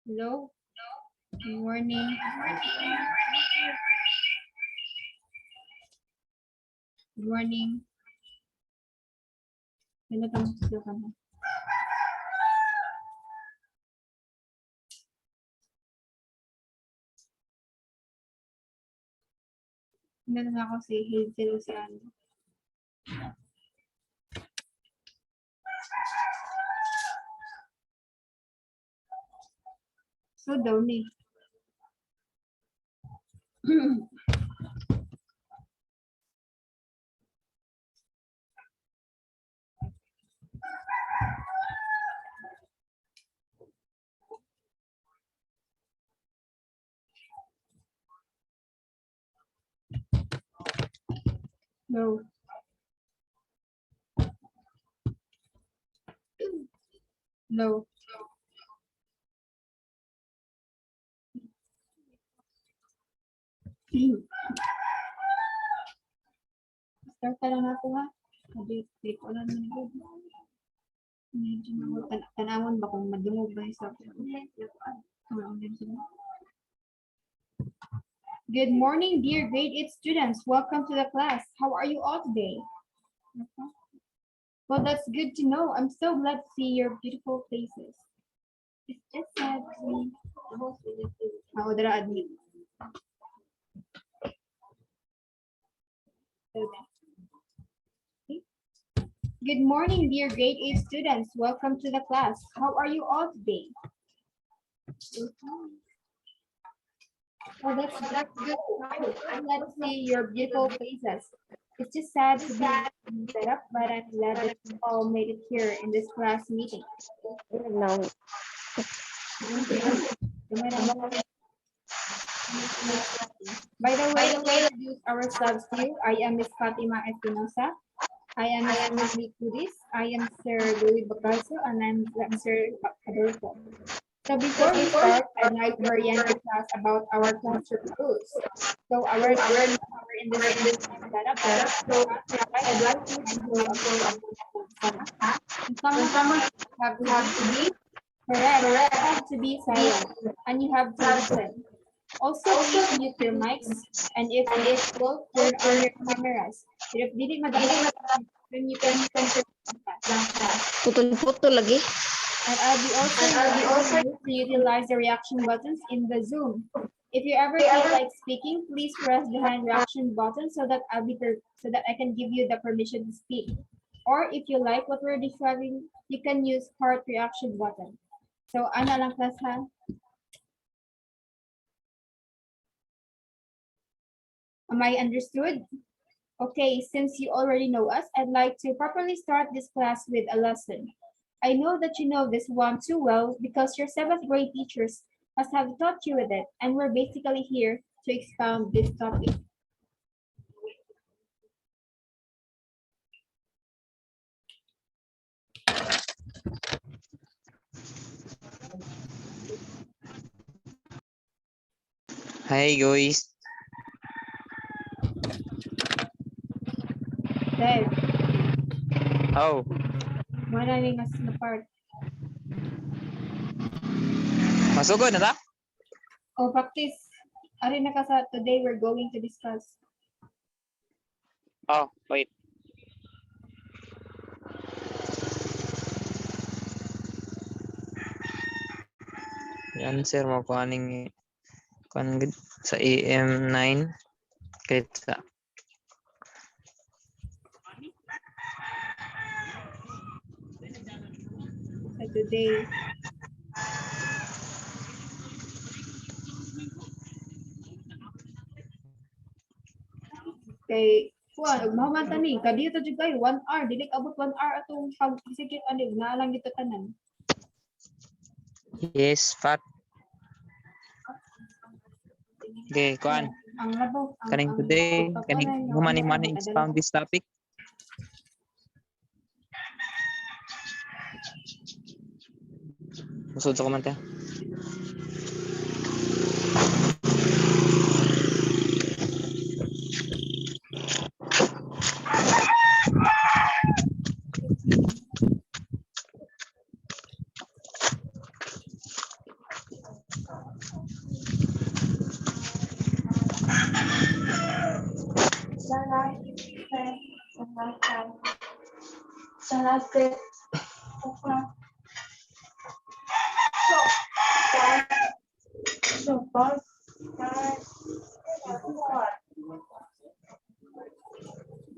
Hello. Good morning. Good morning. Ano ka mo? Ano na ako si Hazel sa ano. So daw ni. No. No. Start ka lang ako ha. Update ko lang nila. Medyo na tanawon ba kung madungog ba sa Good morning, dear grade 8 students. Welcome to the class. How are you all today? Well, that's good to know. I'm so glad to see your beautiful faces. It's just sad to see the whole admit. Good morning, dear grade 8 students. Welcome to the class. How are you all today? Well, that's good. I'm glad to see your beautiful faces. It's just sad to be set up, but I'm glad that you all made it here in this class meeting. No. By the way, to introduce ourselves to you, I am Miss Fatima Espinosa. I am Miss Kudis. I am Sir Louis Bacaso, and I'm Sir Adolfo. So before we start, I'd like to orient the class about our classroom rules. So our in this setup, so I'd like to do someone have to be correct, have to be silent, and you have to listen. Also, please mute your mics, and if possible, turn on your cameras. If dili madali, then you can Putol-putol lagi. And I'll be also to utilize the reaction buttons in the Zoom. If you ever feel like speaking, please press the hand reaction button so that I can give you the permission to speak. Or if you like what we're describing, you can use heart reaction button. So ana lang class ha. Am I understood? Okay, since you already know us, I'd like to properly start this class with a lesson. I know that you know this one too well because your 7th grade teachers must have taught you with it, and we're basically here to expound this topic. Hi guys. Dave, Oh, maraming mas na part. masugod na ta? Oh, practice. Ari na ka sa today we're going to discuss. Oh, wait. Yan sir mo kuaning sa AM9 kahit sa Today. Kay kuan ug mahuman tani kadito jud kay 1 hour dili abot 1 hour atong pag-execute ani na lang dito tanan. yes, fat. Okay, kuan. Ang labaw. Kaning today, kaning humani-mani expound this topic. Masud sa komante.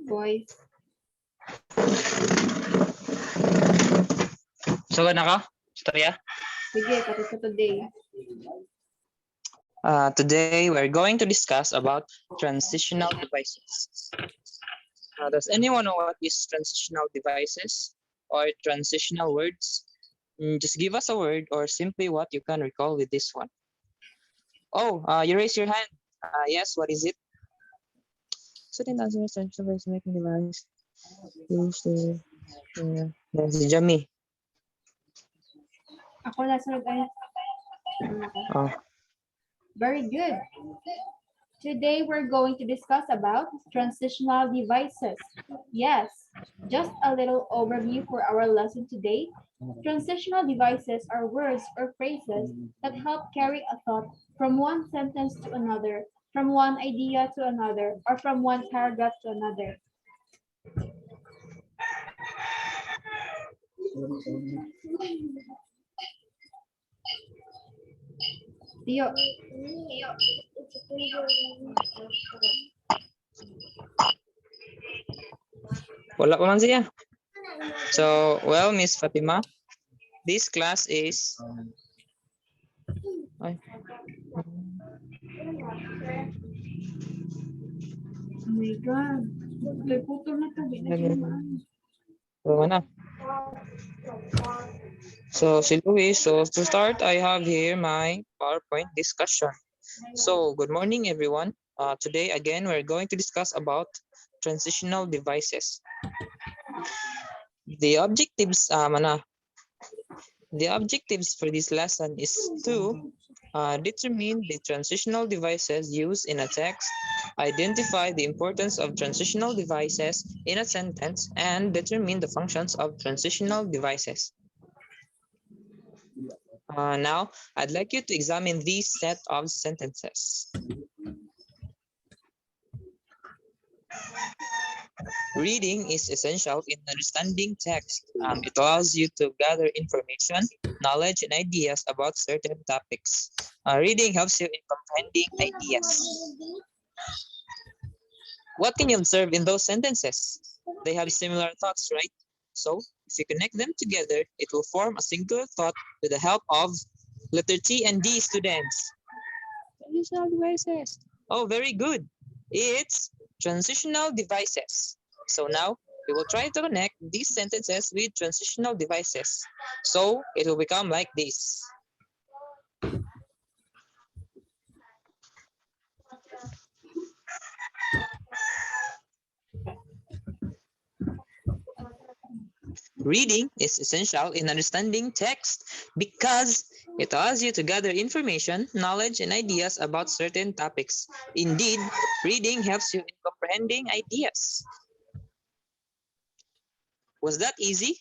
Boys. So na ka? Storya? Sige, pati sa today. Today we're going to discuss about transitional devices. Does anyone know what is transitional devices or transitional words? Just give us a word or simply what you can recall with this one. Oh, you raise your hand. Yes, what is it? So then answer transitional device making device. Use the si Jamie. Ako na sunod ay. Oh. Very good. Today we're going to discuss about transitional devices. Yes, just a little overview for our lesson today. Transitional devices are words or phrases that help carry a thought from one sentence to another, from one idea to another, or from one paragraph to another. Tio. Wala pa man siya. So, well, Miss Fatima, this class is... Ay. Oh my God. May putol na to. So, si Luis, so to start, I have here my PowerPoint discussion. So, good morning, everyone. Today, again, we're going to discuss about transitional devices. The objectives, the objectives for this lesson is to determine the transitional devices used in a text, identify the importance of transitional devices in a sentence, and determine the functions of transitional devices. Now, I'd like you to examine these set of sentences. Reading is essential in understanding text. It allows you to gather information, knowledge, and ideas about certain topics. Reading helps you in comprehending ideas. What can you observe in those sentences? They have similar thoughts, right? So, if you connect them together, it will form a singular thought with the help of letter T and D, students. Transitional devices. Oh, very good. It's transitional devices. So now, we will try to connect these sentences with transitional devices. So, it will become like this. Reading is essential in understanding text because it allows you to gather information, knowledge, and ideas about certain topics. Indeed, reading helps you in comprehending ideas. Was that easy?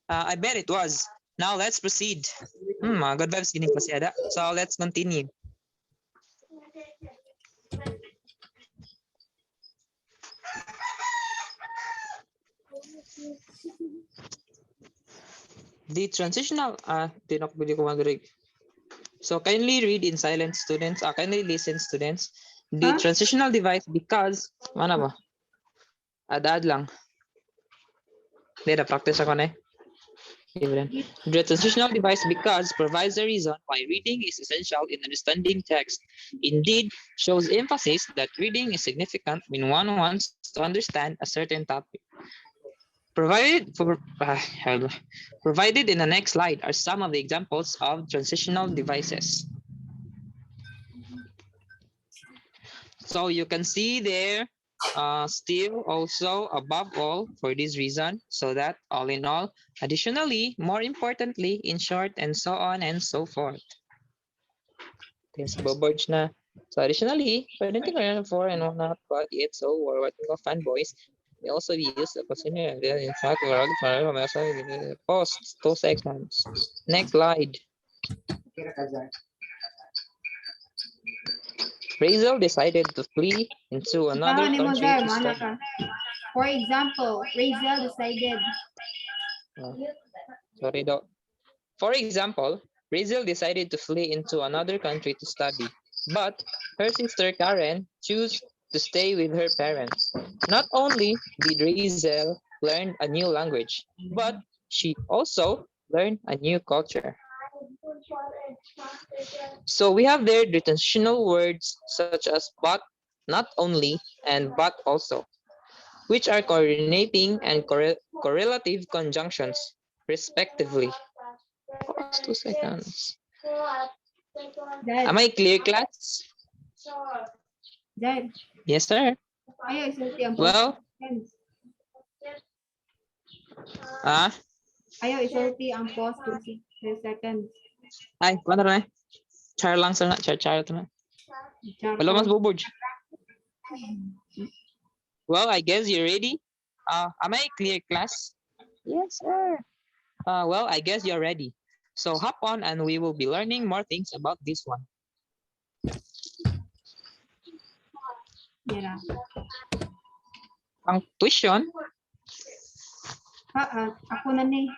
I bet it was. Now let's proceed. Good vibes kining pasyada. So let's continue. The transitional, so kindly read in silence, students. Kindly listen, students. The transitional device because, ano ba? Ad lang. Dito, practice ako na eh. The transitional device because provides a reason why reading is essential in understanding text. Indeed, shows emphasis that reading is significant when one wants to understand a certain topic. Provided in the next slide are some of the examples of transitional devices. So you can see there, still, also, above all, for this reason, so that, all in all, additionally, more importantly, in short, and so on and so forth. There's Bobodge na. So additionally, pwede tingnan for and whatnot, but it's so, or what we call fanboys, they also use the question, in fact, post, to segments. Next slide. Razel decided to flee into another Ikaw, country Zar, to mana study. ka. For example, Razel decided. Sorry, though. For example, Razel decided to flee into another country to study, but her sister Karen chose to stay with her parents. Not only did Razel learn a new language, but she also learned a new culture. So we have there the transitional words such as but, not only, and but also, which are coordinating and correlative conjunctions, respectively. Pause 2 seconds. Dad, Am I clear, class? Dad, Yes, sir. ayaw isulti ang Well, seconds. ah, Ayaw isulti ang pause 2 seconds. ay, ano na? Char lang sa char to na. Wala mas bubod. Well, I guess you're ready. Am I clear, class? Yes, sir. Well, I guess you're ready. So hop on and we will be learning more things about this one. Yeah. Punctuation. Ako na ni.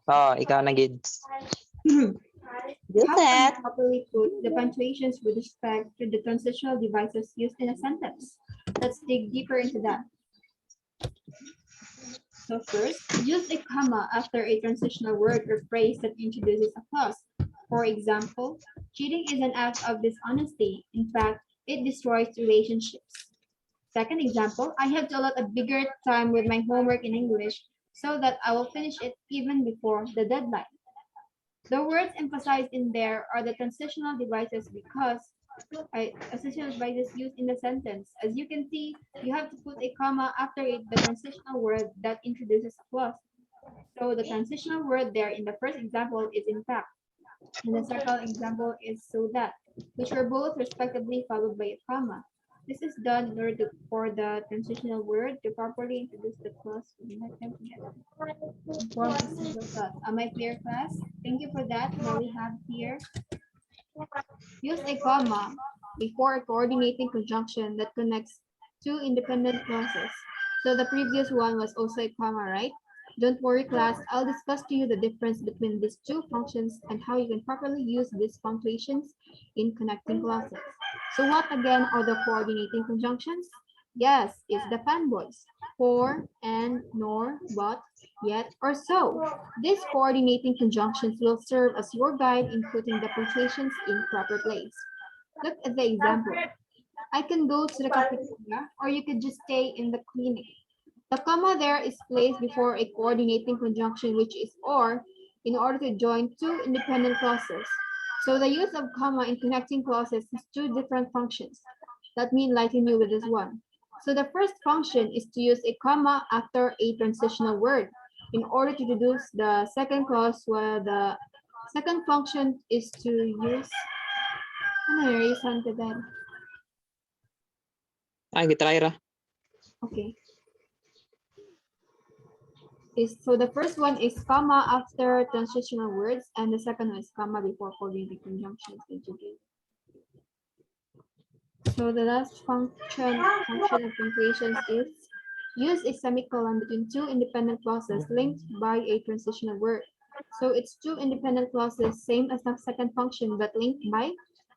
Ikaw na gids. How can you properly put the punctuations with respect to the transitional devices used in a sentence? Let's dig deeper into that. So first, use a comma after a transitional word or phrase that introduces a clause. For example, cheating is an act of dishonesty. In fact, it destroys relationships. Second example, I have to allot a bigger time with my homework in English so that I will finish it even before the deadline. The words emphasized in there are the transitional devices because transitional devices used in the sentence. As you can see, you have to put a comma after it, the transitional word that introduces a clause. So the transitional word there in the first example is in fact, and the second example is so that, which were both respectively followed by a comma. This is done in order for the transitional word to properly introduce the clause. Am I clear, class? Thank you for that. Now we have here, use a comma before a coordinating conjunction that connects two independent clauses. So the previous one was also a comma, right? Don't worry, class. I'll discuss to you the difference between these two functions and how you can properly use these punctuations in connecting clauses. So what again are the coordinating conjunctions? Yes, it's the fanboys. For, and, nor, but, yet, or so. These coordinating conjunctions will serve as your guide in putting the punctuations in proper place. Look at the example. I can go to the cafeteria, or you could just stay in the clinic. The comma there is placed before a coordinating conjunction, which is or, in order to join two independent clauses. So the use of comma in connecting clauses has two different functions. Let me enlighten you with this one. So the first function is to use a comma after a transitional word in order to introduce the second clause, where the second function is to use. Gitry ra. Okay. So the first one is comma after transitional words, and the second one is comma before coordinating conjunctions introduced. So the last function of punctuations is use a semicolon between two independent clauses linked by a transitional word. So it's two independent clauses, same as the second function, but linked by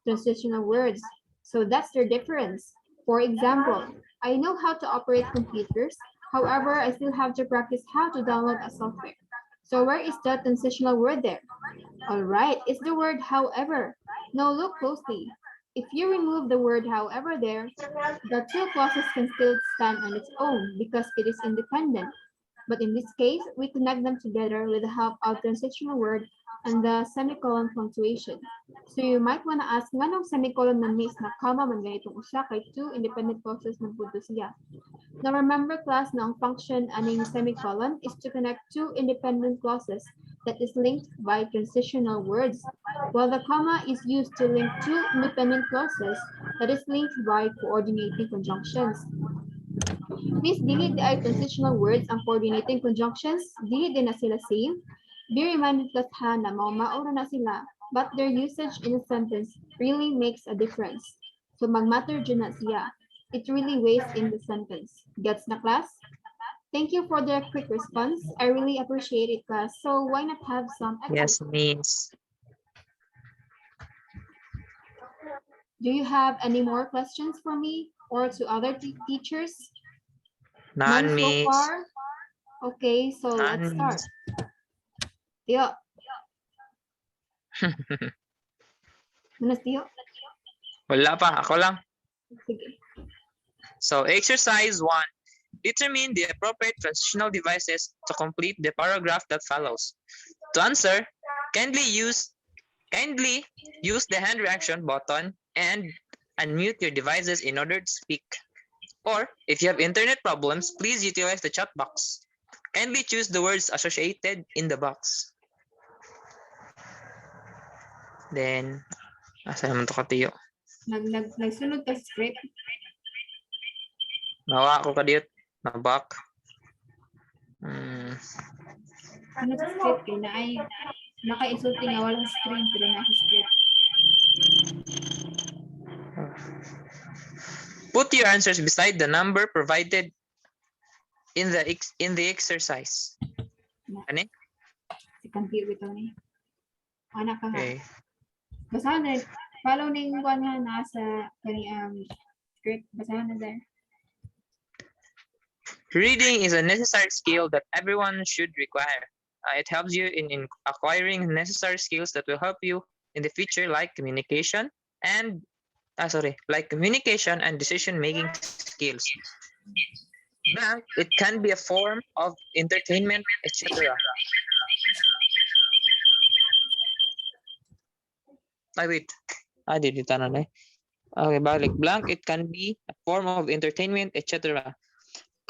transitional words. So that's their difference. For example, I know how to operate computers. However, I still have to practice how to download a software. So where is the transitional word there? All right, it's the word however. Now look closely. If you remove the word however there, the two clauses can still stand on its own because it is independent. But in this case, we connect them together with the help of transitional word and the semicolon punctuation. So you might want to ask, nganong semicolon na miss na comma man ganitong usa kay two independent clauses ng punto siya. Now remember class na ang function aning semicolon is to connect two independent clauses that is linked by transitional words, while the comma is used to link two independent clauses that is linked by coordinating conjunctions. Miss, dili di ay transitional words ang coordinating conjunctions, dili din na sila same. Be reminded class ha na maura na sila, but their usage in a sentence really makes a difference. So magmatter dyan na siya. It really weighs in the sentence. Gets na class? Thank you for the quick response. I really appreciate it, class. So why not have some Yes, activity? miss. Do you have any more questions for me or to other teachers? None, So miss. far? Okay, so let's None, start. miss. Tio, manas Tio? Wala pa, ako lang. Sige. So exercise 1. Determine the appropriate transitional devices to complete the paragraph that follows. To answer, kindly use the hand reaction button and unmute your devices in order to speak. Or if you have internet problems, please utilize the chat box. Kindly choose the words associated in the box. Then, asa naman to ka, Tiyo? Nagsunod ka sa script. Nawa ako ka diyot. Nabak. Ano sa script kay na ay naka-insulting nga walang screen pero nasa script. Put your answers beside the number provided in the exercise. Ano? Si Kanti ito ni. Anak ka ha. Okay. Basahan na. Follow ning one nga nasa script. Basahan na there. Reading is a necessary skill that everyone should require. It helps you in acquiring necessary skills that will help you in the future, like communication and decision-making skills. But it can be a form of entertainment, etc. Wait. Did you turn on eh? Okay, balik. Blank, it can be a form of entertainment, etc.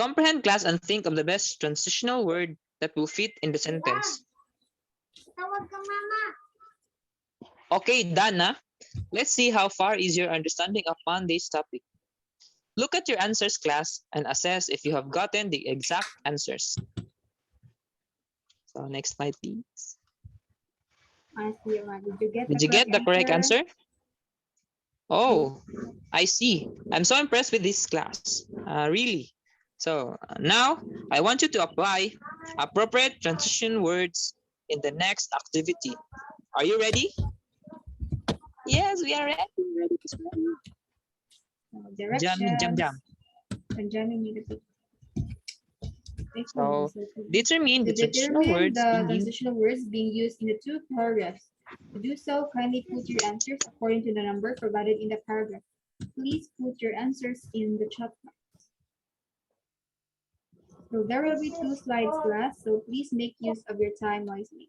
Comprehend class and think of the best transitional word that will fit in the sentence. Okay, Dana, let's see how far is your understanding upon this topic. Look at your answers, class, and assess if you have gotten the exact answers. So next slide, please. Did you get the correct answer? Oh, I see. I'm so impressed with this class. Really. So now I want you to apply appropriate transition words in the next activity. Are you ready? Yes, we are ready. Jam. So determine the transitional words being used in the two paragraphs. To do so, kindly put your answers according to the number provided in the paragraph. Please put your answers in the chat box. So there will be 2 slides, class, so please make use of your time wisely.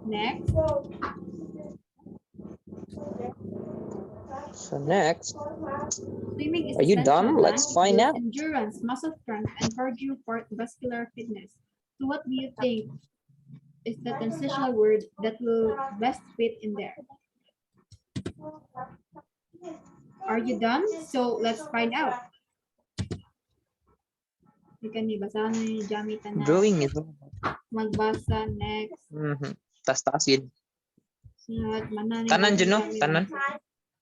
Next. So next, Swimming is are you done? Let's find out. Endurance, muscle strength, and cardiovascular fitness. So what do you think is the transitional word that will best fit in there? Are you done? So let's find out. Drawing is magbasa next. Tas yun. Tanan dyan, no? Tanan.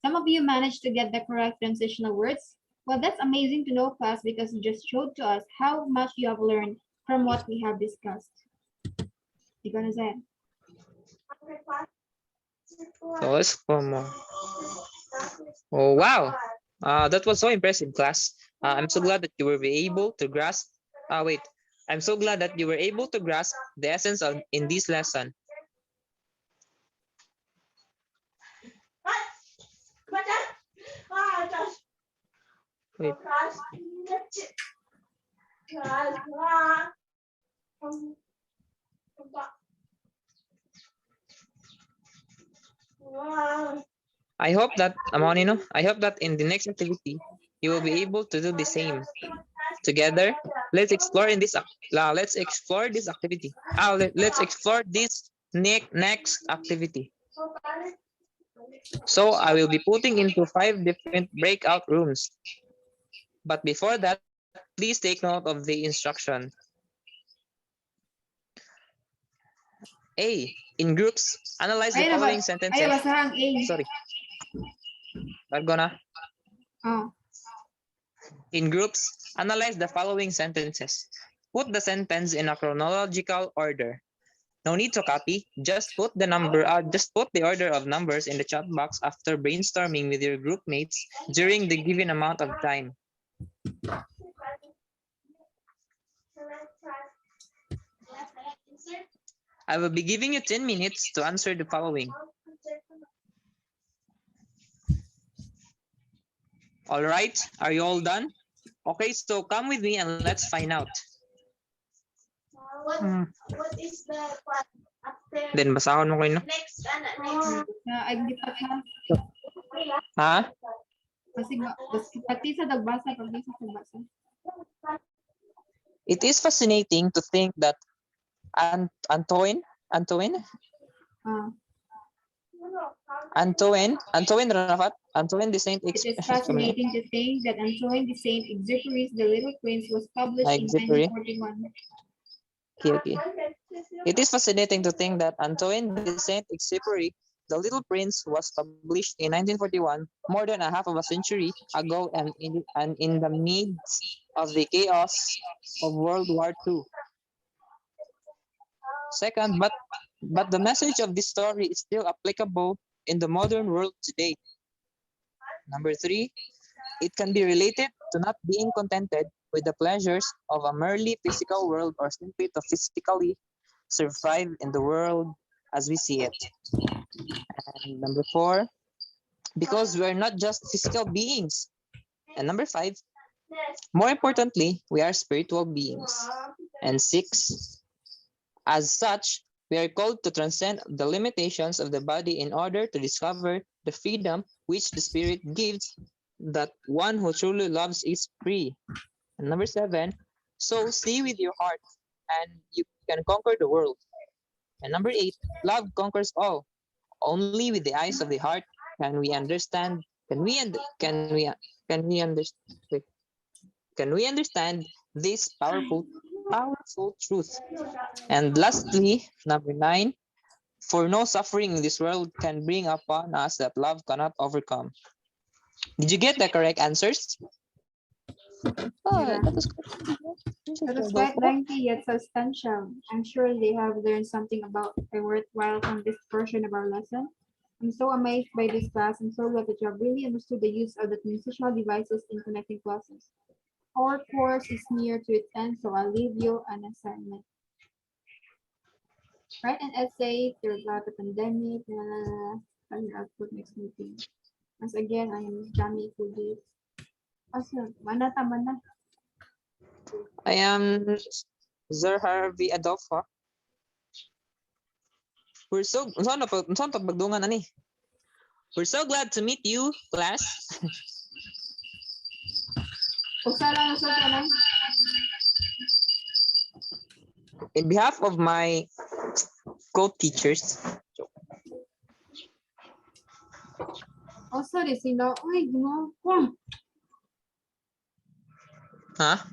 Some of you managed to get the correct transitional words. Well, that's amazing to know, class, because you just showed to us how much you have learned from what we have discussed. You gonna say? So let's come on. Oh wow, that was so impressive, class. I'm so glad that you were able to grasp. I'm so glad that you were able to grasp the essence of in this lesson. Wait. I hope that, Amonino, I hope that in the next activity, you will be able to do the same. Together, let's explore in this, let's explore this activity. Let's explore this next activity. So I will be putting into 5 different breakout rooms. But before that, please take note of the instruction. A. In groups, analyze the following sentences. Ay, basahan A. Sorry. Bago na. Oh. In groups, analyze the following sentences. Put the sentence in a chronological order. No need to copy. Just put the order of numbers in the chat box after brainstorming with your group mates during the given amount of time. I will be giving you 10 minutes to answer the following. All right, are you all done? Okay, so come with me and let's find out. What is the part after Then basahon mo kayo, no? next next? Ay, hindi pa ka. Ha? Pati sa dagbasa, pati sa dagbasa. It is fascinating to think that Antoine de It Saint-Exupéry. is fascinating to think that Antoine de Saint-Exupéry's The Little Prince was published in Exupéry. 1941. Okay. It is fascinating to think that Antoine de Saint-Exupéry, The Little Prince, was published in 1941, more than a half of a century ago, and in the midst of the chaos of World War II. Second, but the message of this story is still applicable in the modern world today. Number 3, it can be related to not being contented with the pleasures of a merely physical world or simply to physically survive in the world as we see it. And number 4, because we are not just physical beings. And number 5, more importantly, we are spiritual beings. And 6, as such, we are called to transcend the limitations of the body in order to discover the freedom which the Spirit gives, that one who truly loves is free. And number 7, so see with your heart and you can conquer the world. And number 8, love conquers all. Only with the eyes of the heart can we understand this powerful truth. And lastly, number 9, for no suffering in this world can bring upon us that love cannot overcome. Did you get the correct answers? Oh, Yeah. that was That was quite lengthy yet substantial. I'm sure they have learned something about a worthwhile from this portion of our lesson. I'm so amazed by this class and so glad that you have really understood the use of the transitional devices in connecting classes. Our course is near to its end, so I'll leave you an assignment. Write an essay about the pandemic and output next meeting. Once again, I am Jami Kudis. Awesome. Mana tama na. I am Sir Harvey Adolfo. We're so glad to meet you, class. Usa lang sa tanan. In behalf of my co-teachers, Oh, sorry, sino? Uy, gumawa ko. huh?